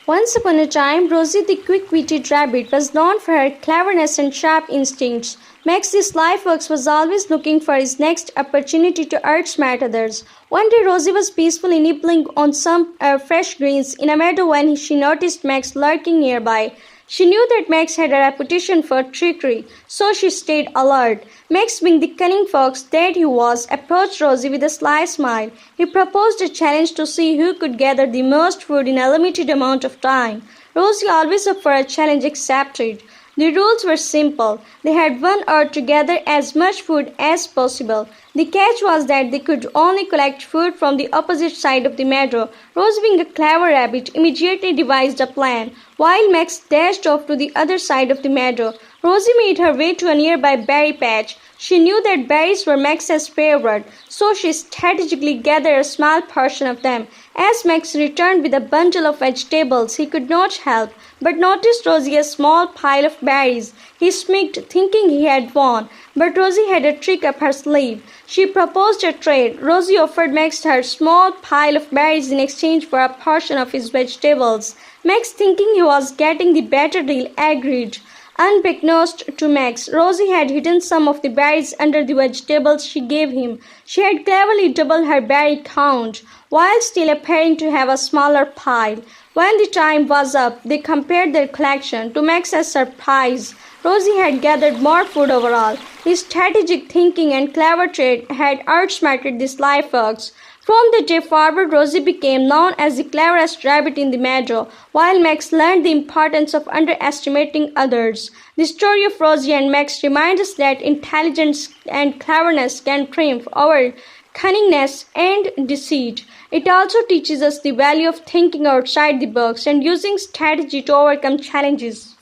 Once upon a time, Rosie the quick-witted rabbit was known for her cleverness and sharp instincts. Max the sly fox was always looking for his next opportunity to outsmart others. One day, Rosie was peacefully nibbling on some fresh greens in a meadow when she noticed Max lurking nearby. She knew that Max had a reputation for trickery, so she stayed alert. Max, being the cunning fox that he was, approached Rosie with a sly smile. He proposed a challenge to see who could gather the most food in a limited amount of time. Rosie, always up for a challenge, accepted. The rules were simple. They had 1 hour to gather as much food as possible. The catch was that they could only collect food from the opposite side of the meadow. Rose, being a clever rabbit, immediately devised a plan. While Max dashed off to the other side of the meadow, Rosie made her way to a nearby berry patch. She knew that berries were Max's favorite, so she strategically gathered a small portion of them. As Max returned with a bundle of vegetables, he could not help but noticed Rosie a small pile of berries. He smirked, thinking he had won, but Rosie had a trick up her sleeve. She proposed a trade. Rosie offered Max her small pile of berries in exchange for a portion of his vegetables. Max, thinking he was getting the better deal, agreed. Unbeknownst to Max, Rosie had hidden some of the berries under the vegetables she gave him. She had cleverly doubled her berry count, while still appearing to have a smaller pile. When the time was up, they compared their collection. To Max's surprise, Rosie had gathered more food overall. His strategic thinking and clever trade had outsmarted the sly fox. From that day forward, Rosie became known as the cleverest rabbit in the meadow, while Max learned the importance of underestimating others. The story of Rosie and Max reminds us that intelligence and cleverness can triumph over cunningness and deceit. It also teaches us the value of thinking outside the box and using strategy to overcome challenges.